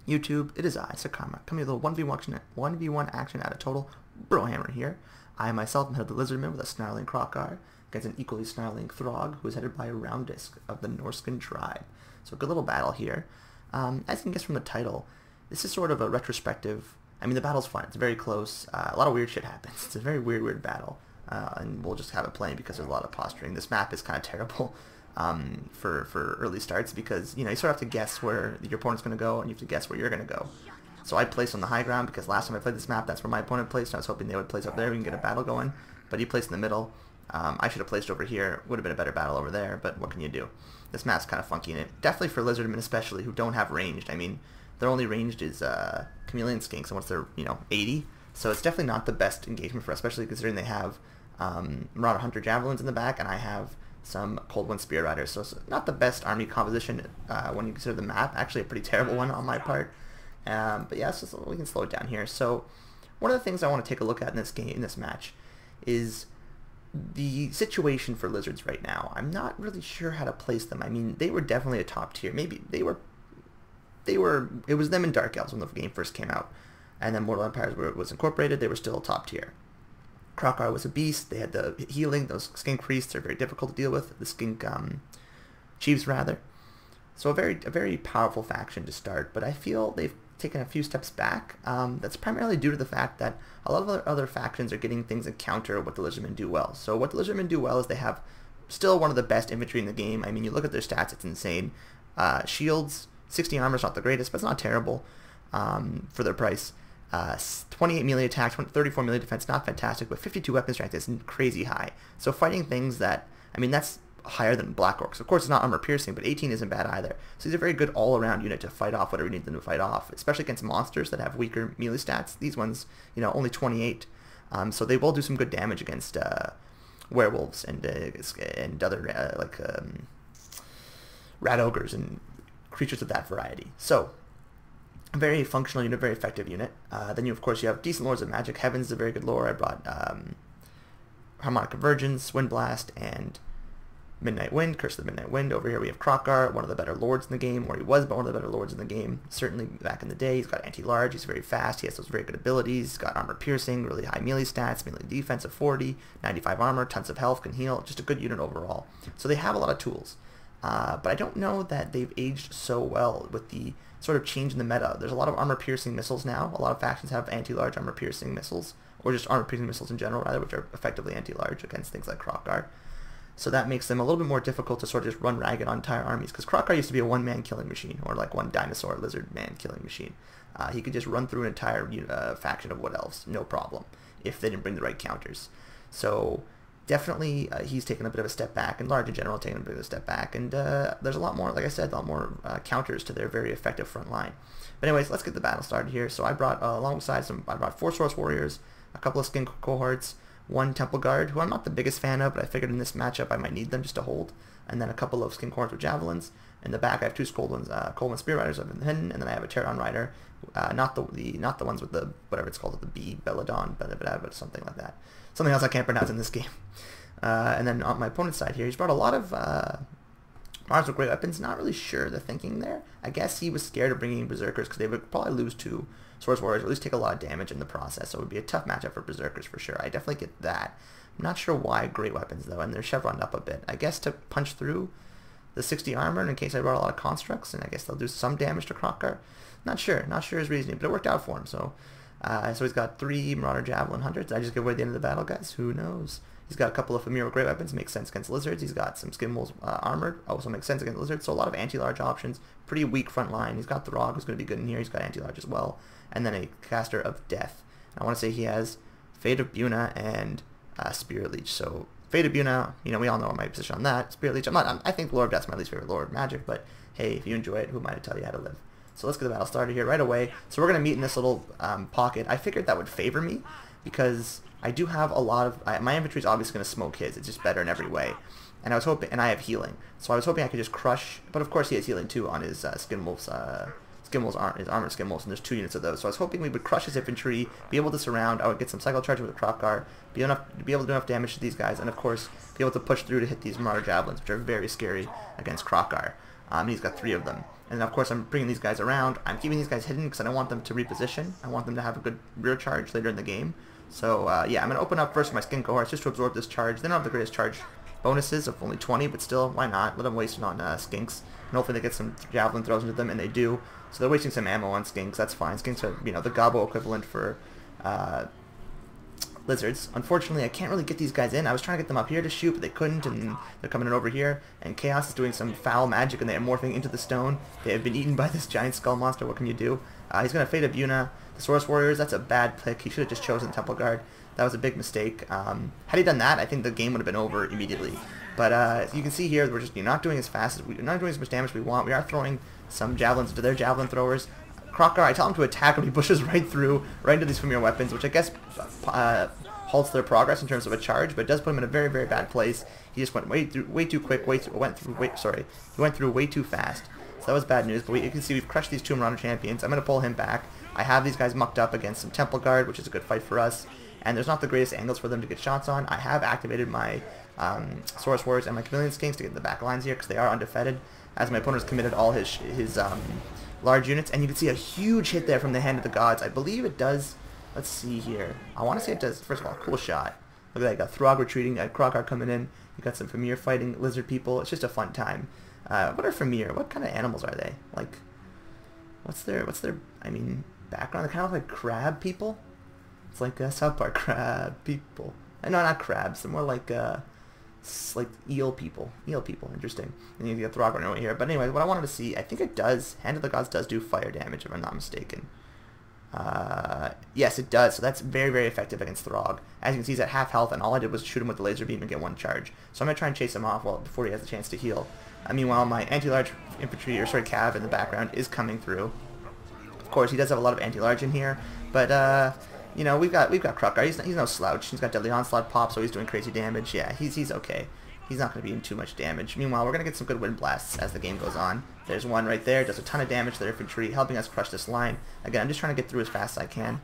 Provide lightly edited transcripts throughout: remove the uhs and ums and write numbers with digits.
YouTube, it is I, Sakama, coming with a 1v1 action at a total Brohammer here. I myself am head of the Lizardmen with a snarling Kroq-Gar against an equally snarling Throgg, who is headed by a Roundisk of the Norscan tribe. So a good little battle here. As you can guess from the title, this is sort of a retrospective. I mean, the battle's fun. It's very close. A lot of weird shit happens. It's a very weird battle. And we'll just have it playing because there's a lot of posturing. This map is kind of terrible for early starts because, you know, you sort of have to guess where your opponent's going to go and you have to guess where you're going to go. So I placed on the high ground because last time I played this map, that's where my opponent placed. And I was hoping they would place up there. We can get a battle going. But he placed in the middle. I should have placed over here. Would have been a better battle over there, but what can you do? This map's kind of funky in it. Definitely for Lizardmen especially, who don't have ranged. I mean, their only ranged is Chameleon Skinks, and once they're, 80. So it's definitely not the best engagement for us, especially considering they have Marauder Hunter Javelins in the back, and I have some Cold Wind Spear Riders. So it's not the best army composition when you consider the map. Actually a pretty terrible one on my part. But yeah, so we can slow it down here. So one of the things I want to take a look at in this match is the situation for Lizards right now. I'm not really sure how to place them. I mean, they were definitely a top tier. Maybe it was them and Dark Elves when the game first came out. And then Mortal Empires was incorporated, they were still top tier. Kroq-Gar was a beast. They had the healing. Those skink priests are very difficult to deal with. The skink chiefs, rather. So a very powerful faction to start. But I feel they've taken a few steps back. That's primarily due to the fact that a lot of other factions are getting things that counter what the Lizardmen do well. So what the Lizardmen do well is they have still one of the best infantry in the game. I mean, you look at their stats, it's insane. Shields, 60 armor is not the greatest, but it's not terrible for their price. 28 melee attacks, 34 melee defense, not fantastic, but 52 weapon strength is crazy high. So fighting things that, I mean, that's higher than Black Orcs. Of course, it's not armor piercing, but 18 isn't bad either. So these are very good all-around unit to fight off whatever you need them to fight off, especially against monsters that have weaker melee stats. These ones, only 28. So they will do some good damage against werewolves and other rat ogres and creatures of that variety. So a very functional unit, very effective unit. Then of course you have decent lords of magic. Heaven's is a very good lore. I brought Harmonic Convergence, Wind Blast, and Midnight Wind, Curse of the Midnight Wind. Over here we have Kroq-Gar, one of the better lords in the game, or he was one of the better lords in the game, certainly back in the day. He's got anti-large, he's very fast, he has those very good abilities, he's got armor piercing, really high melee stats, melee defense of 40, 95 armor, tons of health, can heal, just a good unit overall. So they have a lot of tools. But I don't know that they've aged so well with the sort of change in the meta. There's a lot of armor piercing missiles now. A lot of factions have anti-large armor piercing missiles, or just armor piercing missiles in general, rather, which are effectively anti-large against things like Kroq-Gar. So that makes them a little bit more difficult to sort of just run ragged on entire armies, because Kroq-Gar used to be a one-man killing machine, or like one dinosaur lizard man killing machine. He could just run through an entire faction of Wood Elves, no problem, if they didn't bring the right counters. So definitely he's taken a bit of a step back, and Large in general taken a bit of a step back, and there's a lot more, like I said, a lot more counters to their very effective front line. But anyways, let's get the battle started here. So I brought, alongside I brought 4 Source Warriors, a couple of Skin Cohorts, 1 Temple Guard, who I'm not the biggest fan of, but I figured in this matchup I might need them just to hold, and then a couple of Skin Cohorts with Javelins. In the back I have 2 Cold Wind Spear Riders up in the hidden, and then I have a Pterodon Rider, not the ones with the, whatever it's called, the B, Belladon, but something like that. Something else I can't pronounce in this game. And then on my opponent's side here, he's brought a lot of Mars with great weapons. Not really sure the thinking there. I guess he was scared of bringing in Berserkers because they would probably lose to Source Warriors, or at least take a lot of damage in the process. So it would be a tough matchup for Berserkers for sure. I definitely get that. I'm not sure why great weapons though, and they're chevroned up a bit. I guess to punch through the 60 armor, and in case I brought a lot of constructs, and I guess they'll do some damage to Kroq-Gar. Not sure his reasoning, but it worked out for him. So he's got 3 Marauder Javelin Hunters. Did I just give away the end of the battle, guys? Who knows? He's got a couple of Ephemeral Great Weapons, makes sense against Lizards. He's got some Skimbles armored, also makes sense against Lizards. So a lot of anti-large options, pretty weak front line. He's got Throgg, who's going to be good in here. He's got anti-large as well. And then a Caster of Death. I want to say he has Fate of Buna and Spirit Leech. So Fate of Buna, we all know my position on that. Spirit Leech, I think Lord of Death's my least favorite Lord of Magic, but hey, if you enjoy it, who am I to tell you how to live? So let's get the battle started here right away. So we're going to meet in this little pocket. I figured that would favor me, because I do have a lot of, my infantry is obviously going to smoke his. It's just better in every way. And I was hoping, and I have healing. So I was hoping I could just crush, but of course he has healing too on his his armored Skin Wolves, and there's 2 units of those. So I was hoping we would crush his infantry, be able to surround, I would get some Cycle Charge with a Kroq-Gar, be able to do enough damage to these guys, and of course be able to push through to hit these Marauder Javelins, which are very scary against Kroq-Gar. He's got 3 of them. And of course I'm bringing these guys around. I'm keeping these guys hidden because I don't want them to reposition. I want them to have a good rear charge later in the game. So yeah, I'm going to open up first my skin cohorts just to absorb this charge. They don't have the greatest charge bonuses of only 20, but still, why not? Let them waste it on skinks. And hopefully they get some javelin throws into them, and they do. So they're wasting some ammo on skinks. That's fine. Skinks are, you know, the gobbo equivalent for lizards. Unfortunately, I can't really get these guys in. I was trying to get them up here to shoot, but they couldn't, and they're coming in over here. And Chaos is doing some foul magic, and they are morphing into the stone. They have been eaten by this giant skull monster. What can you do? He's going to Fate of Yuna. The Saurus Warriors, that's a bad pick. He should have just chosen Temple Guard. That was a big mistake. Had he done that, I think the game would have been over immediately. But as you can see here, we're just not doing as fast as we're not doing as much damage as we want. We are throwing some javelins into their javelin throwers. Kroq-Gar, I tell him to attack him. He pushes right into these familiar weapons, which I guess halts their progress in terms of a charge, but it does put him in a very, very bad place. He just went way too quick. He went through way too fast. So that was bad news. But you can see we've crushed these two Marauder champions. I'm going to pull him back. I have these guys mucked up against some Temple Guard, which is a good fight for us. And there's not the greatest angles for them to get shots on. I have activated my Saurus Warriors and my Chameleon Skinks to get in the back lines here because they are undefended, as my opponent has committed all his large units. And you can see a huge hit there from the Hand of the Gods. I believe it does. Let's see here. I want to say it does. First of all, cool shot. Look at that. You got Throgg retreating. You got Kroq-Gar coming in. You got some Famir fighting lizard people. It's just a fun time. What are Famir? What kind of animals are they? Like, what's their I mean, background? They're kind of like crab people. It's like South Park crab people. No, not crabs. They're more like eel people. Eel people. Interesting. And you get Throgg right here. But anyway, what I wanted to see, I think it does. Hand of the Gods does do fire damage, if I'm not mistaken. Yes, it does. So that's very, very effective against Throgg. As you can see, he's at half health, and all I did was shoot him with the laser beam and get one charge. So I'm going to try and chase him off before he has a chance to heal. Meanwhile, my anti-large infantry, or sorry, cav in the background is coming through. Of course, he does have a lot of anti-large in here, but you know, we've got Kroq-Gar. He's no slouch. He's got Deadly Onslaught pop, so he's doing crazy damage. Yeah, he's okay. He's not going to be in too much damage. Meanwhile, we're going to get some good wind blasts as the game goes on. There's one right there. Does a ton of damage to their infantry, helping us crush this line. Again, I'm just trying to get through as fast as I can.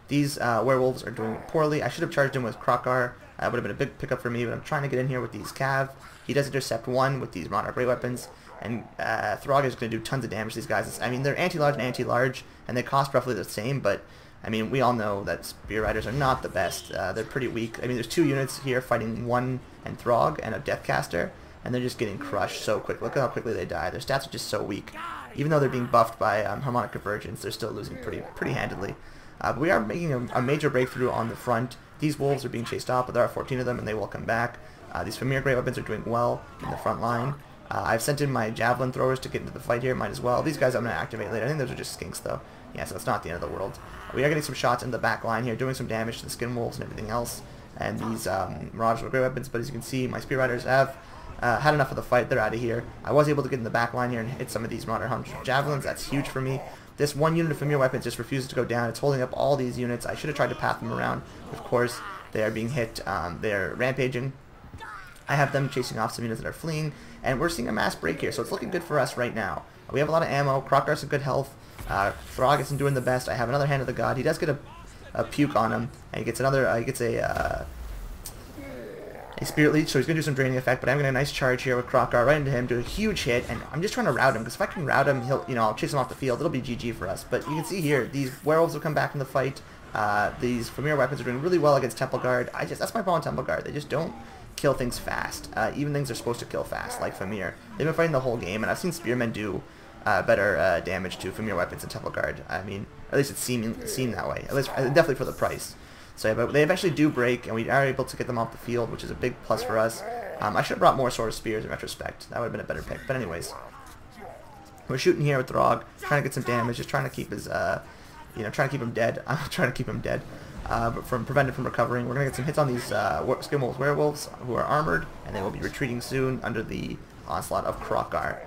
These werewolves are doing poorly. I should have charged him with Kroq-Gar. That would have been a big pickup for me, but I'm trying to get in here with these cav. He does intercept one with these Monarch Ray weapons, and Throgg is going to do tons of damage to these guys. I mean, they're anti-large and anti-large, and they cost roughly the same, but I mean, we all know that Spear Riders are not the best. They're pretty weak. I mean, there's two units here fighting one and Throgg and a Deathcaster, and they're just getting crushed so quick. Look at how quickly they die. Their stats are just so weak. Even though they're being buffed by Harmonic Convergence, they're still losing pretty handedly. But we are making a major breakthrough on the front. These wolves are being chased off, but there are 14 of them, and they will come back. These Famir Great Weapons are doing well in the front line. I've sent in my Javelin Throwers to get into the fight here. Might as well. These guys I'm going to activate later. I think those are just skinks, though. Yeah, so it's not the end of the world. We are getting some shots in the back line here, doing some damage to the Skin Wolves and everything else. And these Marauders were great weapons, but as you can see, my Spear Riders have had enough of the fight. They're out of here. I was able to get in the back line here and hit some of these Marauder Hunter Javelins. That's huge for me. This one unit of Familiar Weapons just refuses to go down. It's holding up all these units. I should have tried to path them around. Of course, they are being hit. They're rampaging. I have them chasing off some units that are fleeing, and we're seeing a mass break here, so it's looking good for us right now. We have a lot of ammo. Kroq-Gar's in good health. Throgg isn't doing the best. I have another Hand of the God. He does get a puke on him, and he gets another. He gets a Spirit Leech, so he's going to do some draining effect, but I'm going to get a nice charge here with Kroq-Gar right into him, do a huge hit, and I'm just trying to rout him, because if I can rout him, I'll chase him off the field. It'll be GG for us. But you can see here, these werewolves will come back in the fight. These Familiar Weapons are doing really well against Temple Guard. That's my problem with Temple Guard. They just don't kill things fast. Even things they're supposed to kill fast, like Famir. They've been fighting the whole game, and I've seen Spearmen do better damage to Familiar Weapons than Temple Guard. I mean, at least it's seemed that way. At least, definitely for the price. So, yeah, but they eventually do break, and we are able to get them off the field, which is a big plus for us. I should have brought more Sword of Spears in retrospect. That would have been a better pick. But anyways, we're shooting here with Throgg, trying to get some damage, just trying to keep his, trying to keep him dead. I'm trying to keep him dead, but prevent him from recovering. We're gonna get some hits on these Skin Wolves werewolves who are armored, and they will be retreating soon under the onslaught of Kroq-Gar.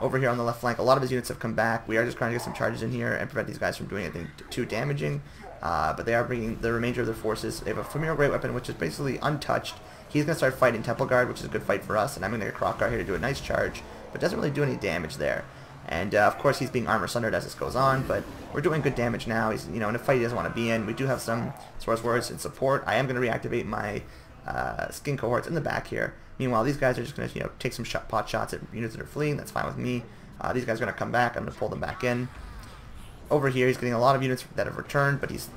Over here on the left flank, a lot of his units have come back. We are just trying to get some charges in here and prevent these guys from doing anything too damaging. But they are bringing the remainder of their forces. They have a Familiar Great Weapon, which is basically untouched. He's going to start fighting Temple Guard, which is a good fight for us, and I'm going to get Kroq-Gar here to do a nice charge, but doesn't really do any damage there. And, of course, he's being armor sundered as this goes on, but we're doing good damage now. He's, in a fight he doesn't want to be in. We do have some Saurus Warriors in support. I am going to reactivate my skin cohorts in the back here. Meanwhile, these guys are just going to, take some pot shots at units that are fleeing. That's fine with me. These guys are going to come back. I'm going to pull them back in. Over here, he's getting a lot of units that have returned, but he's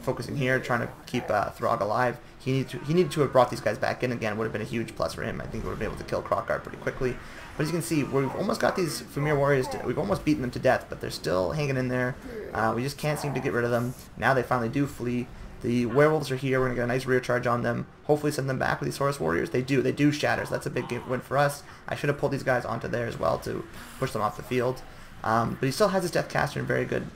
focusing here, trying to keep Throgg alive. He needed to have brought these guys back in again. Would have been a huge plus for him. I think he would have been able to kill Kroq-Gar pretty quickly. But as you can see, we've almost got these Famir warriors. We've almost beaten them to death, but they're still hanging in there. We just can't seem to get rid of them. Now they finally do flee. The werewolves are here. We're going to get a nice rear charge on them. Hopefully send them back with these Horus warriors. They do. They do shatter, so that's a big win for us. I should have pulled these guys onto there as well to push them off the field. But he still has his Deathcaster in very good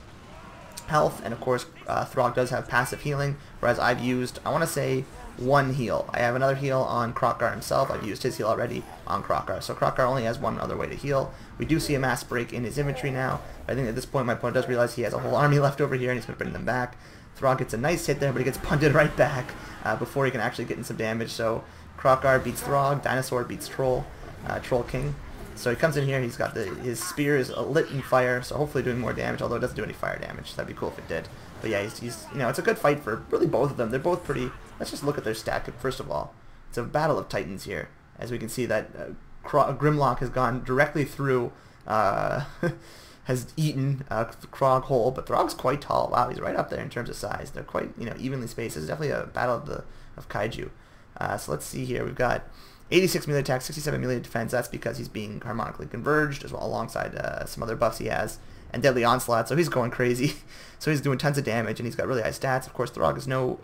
health, and of course Throgg does have passive healing, whereas I've used, I want to say, one heal. I have another heal on Kroq-Gar himself. I've used his heal already on Kroq-Gar, so Kroq-Gar only has one other way to heal. We do see a mass break in his inventory now. I think at this point my opponent does realize he has a whole army left over here and he's going to bring them back. Throgg gets a nice hit there, but he gets punted right back before he can actually get in some damage. So Kroq-Gar beats Throgg, Dinosaur beats Troll, Troll King. So he comes in here, he's got his spear is lit in fire, so hopefully doing more damage, although it doesn't do any fire damage. That'd be cool if it did. But yeah, he's you know, it's a good fight for really both of them. They're both pretty. Let's just look at their stat. First of all, it's a battle of titans here. As we can see that Grimlock has gone directly through, has eaten Krog whole, but Throgg's quite tall. Wow, he's right up there in terms of size. They're quite, you know, evenly spaced. It's definitely a battle of kaiju. So let's see here. We've got 86 melee attack, 67 melee defense. That's because he's being harmonically converged as well, alongside some other buffs he has, and deadly onslaught. So he's going crazy. So he's doing tons of damage, and he's got really high stats. Of course, Throgg is no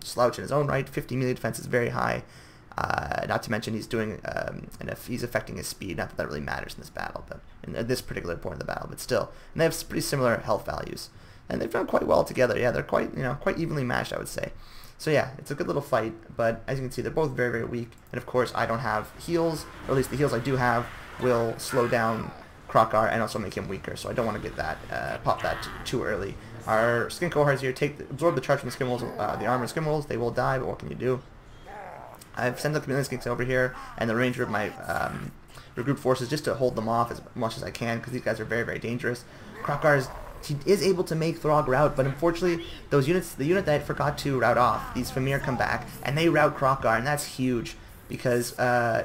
slouch in his own right. 50 melee defense is very high. Not to mention he's doing, and if he's affecting his speed. Not that that really matters in this battle, but in this particular point of the battle, but still, and they have pretty similar health values, and they've done quite well together. Yeah, they're quite, you know, quite evenly matched, I would say. So yeah, it's a good little fight, but as you can see, they're both very, very weak, and of course, I don't have heals, or at least the heals I do have will slow down Kroq-Gar and also make him weaker, so I don't want to get that, pop that too early. Our skin cohorts here absorb the charge from the skin wolves, the armor skin wolves. They will die, but what can you do? I've sent the chameleon skinks over here and the ranger of my regroup forces just to hold them off as much as I can, because these guys are very, very dangerous. Kroq-Gar is able to make Throgg rout, but unfortunately those units, the unit that forgot to rout off, these Famir come back and they rout Kroq-Gar, and that's huge because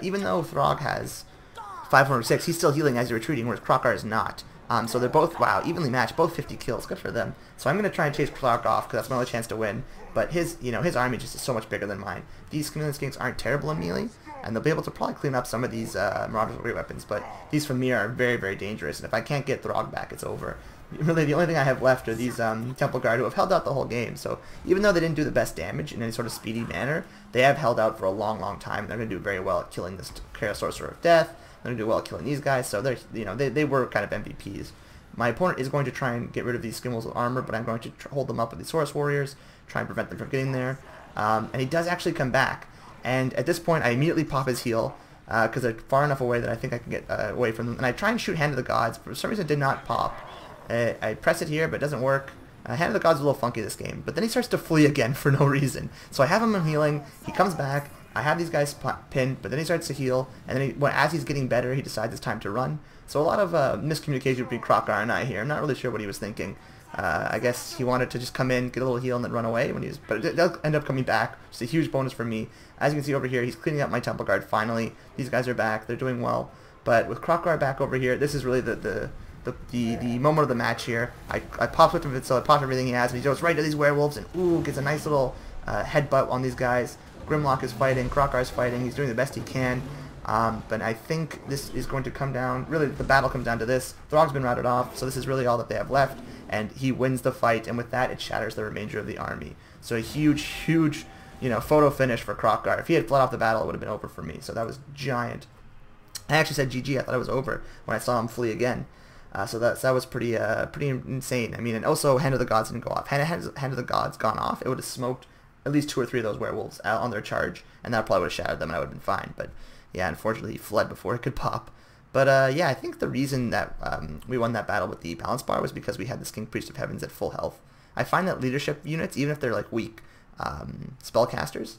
even though Throgg has 506, he's still healing as you're retreating, whereas Kroq-Gar is not. So they're both, wow, evenly matched, both 50 kills, good for them. So I'm going to try and chase Kroq off because that's my only chance to win, but his, you know, his army just is so much bigger than mine. These chameleon skinks aren't terrible in melee, and they'll be able to probably clean up some of these Marauders with weapons, but these Famir are very, very dangerous, and if I can't get Throgg back, it's over. Really, the only thing I have left are these Temple Guard who have held out the whole game, so even though they didn't do the best damage in any sort of speedy manner, they have held out for a long, long time, and they're going to do very well at killing this Chaos Sorcerer of Death. They're going to do well at killing these guys, so they're, you know, they were kind of MVPs. My opponent is going to try and get rid of these skin wolves with armor, but I'm going to hold them up with these Horus warriors, try and prevent them from getting there. And he does actually come back, and at this point I immediately pop his heal, because they're far enough away that I think I can get away from them. And I try and shoot Hand of the Gods. For some reason it did not pop. I press it here, but it doesn't work. Hand of the Gods is a little funky this game, but then he starts to flee again for no reason. So I have him healing, he comes back, I have these guys pinned, but then he starts to heal, and then as he's getting better, he decides it's time to run. So a lot of miscommunication between Kroq-Gar and I here. I'm not really sure what he was thinking. I guess he wanted to just come in, get a little heal, and then run away. But it does end up coming back. It's a huge bonus for me. As you can see over here, he's cleaning up my Temple Guard finally. These guys are back. They're doing well. But with Kroq-Gar back over here, this is really the moment of the match here. I pop with him, so I pop everything he has, and he goes right to these werewolves, and ooh, gets a nice little headbutt on these guys. Grimlock is fighting, Kroq-Gar is fighting, he's doing the best he can. But I think this is going to come down, really the battle comes down to this. Throgg's been routed off, so this is really all that they have left, and he wins the fight, and with that it shatters the remainder of the army. So a huge, huge, you know, photo finish for Kroq-Gar. If he had fled off the battle, it would have been over for me, so that was giant. I actually said GG, I thought it was over when I saw him flee again. So that was pretty insane. I mean, and also Hand of the Gods didn't go off. Hand of the Gods gone off, it would have smoked at least 2 or 3 of those werewolves out on their charge, and that probably would have shattered them, and I would have been fine. But yeah, unfortunately, he fled before it could pop. But yeah, I think the reason that we won that battle with the balance bar was because we had the King Priest of Heavens at full health. I find that leadership units, even if they're like weak spellcasters,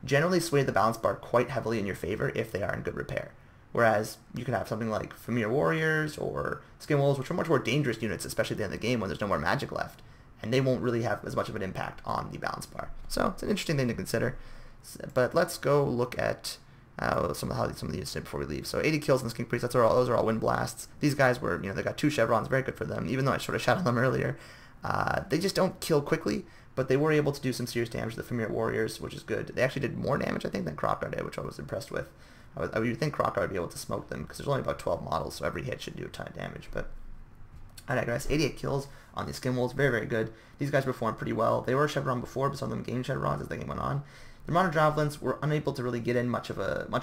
generally sway the balance bar quite heavily in your favor if they are in good repair. Whereas you can have something like Famir Warriors or Skin Wolves, which are much more dangerous units, especially at the end of the game when there's no more magic left, and they won't really have as much of an impact on the balance bar. So it's an interesting thing to consider. But let's go look at some of the units did before we leave. So 80 kills in the Skink Priest. Those are all wind blasts. These guys were, they got 2 chevrons, very good for them. Even though I sort of shot on them earlier, they just don't kill quickly, but they were able to do some serious damage to the Familiar Warriors, which is good. They actually did more damage, I think, than Kroq-Gar did, which I was impressed with. I would think Kroq-Gar would be able to smoke them because there's only about 12 models, so every hit should do a ton of damage. But I digress. 88 kills on these Skin Wolves, very, very good. These guys performed pretty well. They were chevron before, but some of them gained chevrons as the game went on. The modern Javelins were unable to really get in much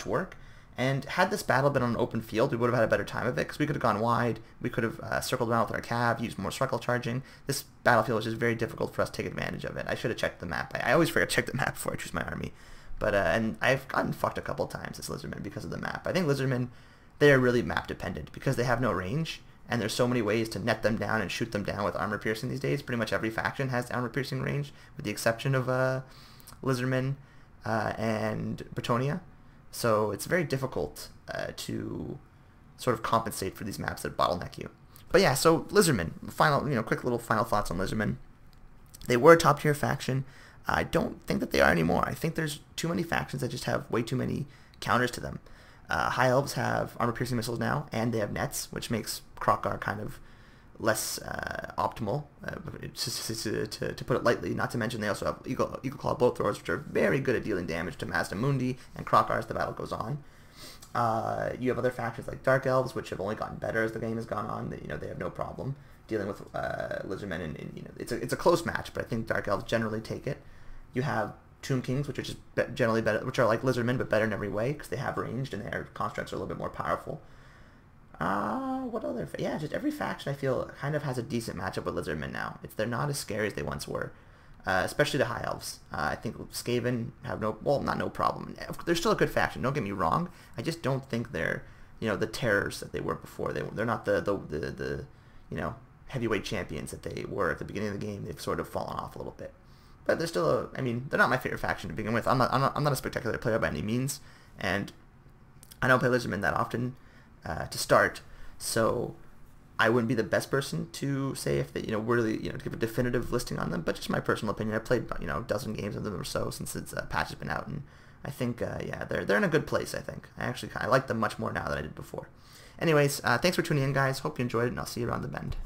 work, and had this battle been on an open field, we would have had a better time of it, because we could have gone wide, we could have circled around with our cav, used more circle charging. This battlefield was just very difficult for us to take advantage of it. I should have checked the map. I always forget to check the map before I choose my army. But, and I've gotten fucked a couple times as Lizardmen because of the map. I think Lizardmen, they are really map dependent, because they have no range, and there's so many ways to net them down and shoot them down with armor piercing these days. Pretty much every faction has armor piercing range, with the exception of Lizardmen, and Bretonia. So it's very difficult to sort of compensate for these maps that bottleneck you. But yeah, so Lizardmen, quick little final thoughts on Lizardmen. They were a top tier faction. I don't think that they are anymore. I think there's too many factions that just have way too many counters to them. High Elves have armor piercing missiles now, and they have nets, which makes Kroq-Gar kind of less optimal, to put it lightly. Not to mention they also have Eagle Claw bow throwers, which are very good at dealing damage to Mazda Mundi and Kroq-Gar as the battle goes on. You have other factions like Dark Elves, which have only gotten better as the game has gone on. They have no problem dealing with Lizardmen, and it's a close match, but I think Dark Elves generally take it. You have Tomb Kings, which are just generally better, which are like Lizardmen but better in every way because they have ranged and their constructs are a little bit more powerful. What other? Yeah, just every faction I feel kind of has a decent matchup with Lizardmen now. They're not as scary as they once were, especially the High Elves. I think Skaven have not no problem. They're still a good faction. Don't get me wrong. I just don't think they're the terrors that they were before. They're not the heavyweight champions that they were at the beginning of the game. They've sort of fallen off a little bit, but they're still they're not my favorite faction to begin with. I'm not a spectacular player by any means, and I don't play Lizardmen that often to start, so I wouldn't be the best person to say if they really to give a definitive listing on them. But just my personal opinion. I played a dozen games of them or so since its patch has been out, and I think yeah, they're in a good place. I think I like them much more now than I did before. Anyways, thanks for tuning in, guys. Hope you enjoyed it, and I'll see you around the bend.